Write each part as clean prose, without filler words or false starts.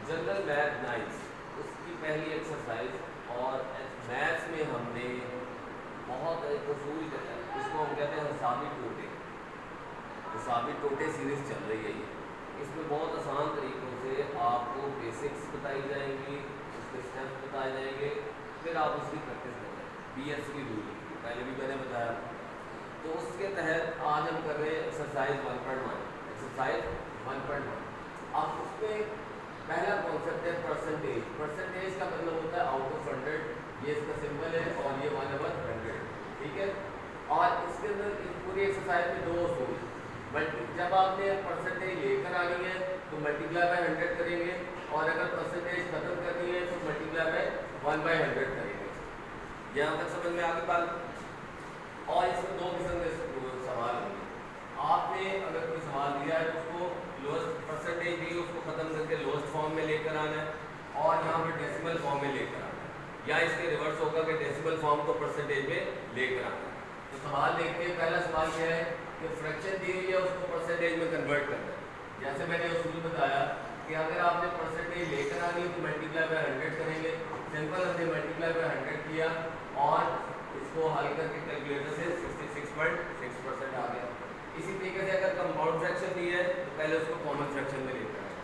General math 9 उसकी पहली exercise. और मैथ्स में हमने बहुत एक उसूल इसको हम कहते हैं हिसाबी टोटे। हिसाबी टोटे सीरीज चल रही है ये। इसमें बहुत आसान तरीक़ों से आपको बेसिक्स बताई जाएंगी, उसके स्टेप्स बताए जाएंगे, फिर आप उसकी प्रैक्टिस करें। BSc रूल पहले भी मैंने बताया। तो उसके तहत आज हम कर रहे हैं एक्सरसाइज 1.1। एक्सरसाइज 1.1। अब उसमें पहला कॉन्सेप्ट है परसेंटेज। परसेंटेज का मतलब होता है आउट ऑफ 100। ये इसका सिंबल है और ये 1/100, ठीक है। और इसके अंदर इस पूरी एक्सरसाइज में दो उसूल। जब आपने परसेंटेज लेकर आनी है तो मल्टीप्लाई बाय 100 करेंगे, और अगर परसेंटेज खत्म करनी है तो मल्टीप्लाई बाय 1/100 करेंगे। यहाँ तक समझ में आगे बात। और इसमें दो किस्म के सवाल होंगे। आपने अगर कोई सवाल दिया है तो उसको लोएस्ट परसेंटेज दी, उसको खत्म करके लोएस्ट फॉर्म में लेकर आना है, और यहाँ पर डेसिमल फॉर्म में लेकर आना है, या इसके रिवर्स होगा कि डेसिमल फॉर्म को परसेंटेज में लेकर आना है। तो सवाल देखते हैं। पहला सवाल क्या है कि फ्रैक्शन दी हुई है उसको परसेंटेज में कन्वर्ट करना है। जैसे मैंने उसूल बताया कि अगर आपने परसेंटेज लेकर आनी है तो मल्टीप्लाई बाय 100 करेंगे। सिंपल हमने मल्टीप्लाई बाय 100 किया और इसको हल करके कैलकुलेटर से 66.6% आ गया। इसी तरीके से अगर कंपाउंड फ्रैक्शन दी है तो पहले उसको कॉमन फ्रैक्शन में लेकर आए।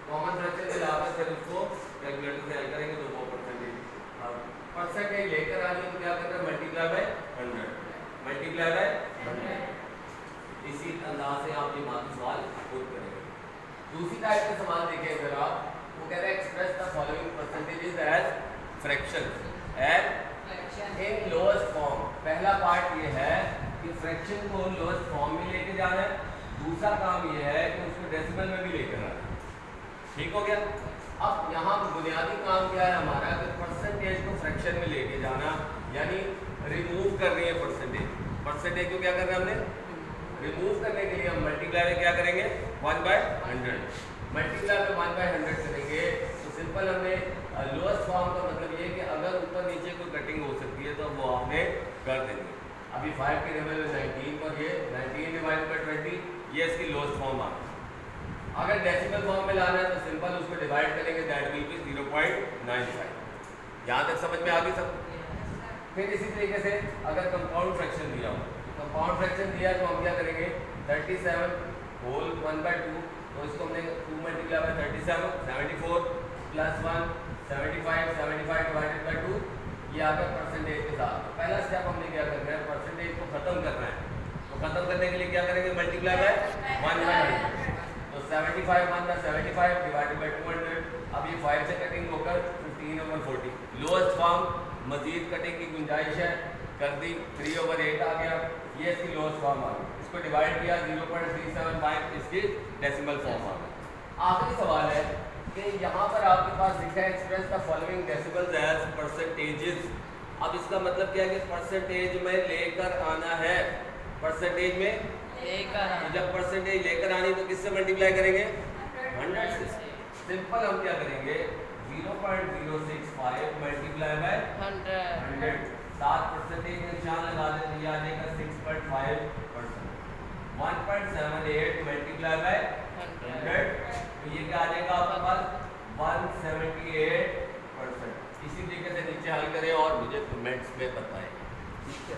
कॉमन फ्रैक्शन में लाकर फिर उसको कैलकुलेटर से हल करेंगे तो वो परसेंटेज लेकर आनी है तो क्या करना है मल्टीप्लाई बाय 100। Multiply by 100। इसी अंदाज से आप ये बाकी सवाल खुद करेंगे। दूसरी टाइप के सवाल देखें अगर आप, वो कह रहे हैं express the following percentages as fractions in lowest form. पहला पार्ट ये है कि फ्रैक्शन को लोएस्ट फॉर्म में लेके जाना है। दूसरा काम ये है कि उसको डेसिमल में भी लेकर आना है। ठीक हो गया। अब यहाँ बुनियादी काम क्या है हमारा कि परसेंटेज को फ्रैक्शन में लेके जाना, यानी रिमूव करनी है परसेंटेज। परसेंटेज को क्या करना है हमने रिमूव करने के लिए हम मल्टीप्लाई में क्या करेंगे 1/100। मल्टीप्लाई में 1/100 करेंगे तो सिंपल हमने लोएस्ट फॉर्म का मतलब ये कि अगर ऊपर नीचे कोई कटिंग हो सकती है तो वो आपने कर देंगे। अभी 5 के लेवल में 19 और ये 19 डिवाइड बाय 20, ये इसकी लोएस्ट फॉर्म आ गई। अगर डेसिमल फॉर्म में लाना है तो सिंपल उसको डिवाइड करेंगे, दैट विल बी 0.95। यहाँ तक समझ में आ गई सब। फिर इसी तरीके से अगर कंपाउंड फ्रैक्शन दिया हो, कंपाउंड फ्रैक्शन दिया तो हम क्या करेंगे 37 होल 1/2, तो इसको हमने 2 multiply by 37 74 plus 1 75 75 divided by 2, ये आ गया परसेंटेज के साथ। तो पहला स्टेप हमने क्या करना है परसेंटेज को खत्म करना है। तो खत्म करने के लिए क्या करेंगे मल्टीप्लाई बाय 1/100। तो 75 1 75 डिवाइडेड बाय 200। अब ये 5 से कटिंग होकर 15/40। लोएस्ट फॉर्म मजीद कटिंग की गुंजाइश है, कर दी 3/8 आ गया। ये इसकी लोएस्ट फॉर्म आ गई। इसको डिवाइड किया 0.375, इसकी डेसिमल फॉर्म आ गई। आखिरी सवाल है कि यहाँ पर आपके पास लिखा है express the following decimals as percentages. अब इसका मतलब क्या है कि परसेंटेज में लेकर आना है। परसेंटेज में लेकर, तो जब परसेंटेज लेकर आनी तो किससे मल्टीप्लाई करेंगे 100 से। सिंपल हम क्या करेंगे 0.065 मल्टीप्लाई बाय 100। 7% का निशान लगा देते हैं, आ जाएगा 6.5%। 1.78 मल्टीप्लाई बाय 100, तो ये क्या आ जाएगा आपके पास 178%। इसी तरीके से नीचे हल करें और मुझे कमेंट्स में बताएं, ठीक है।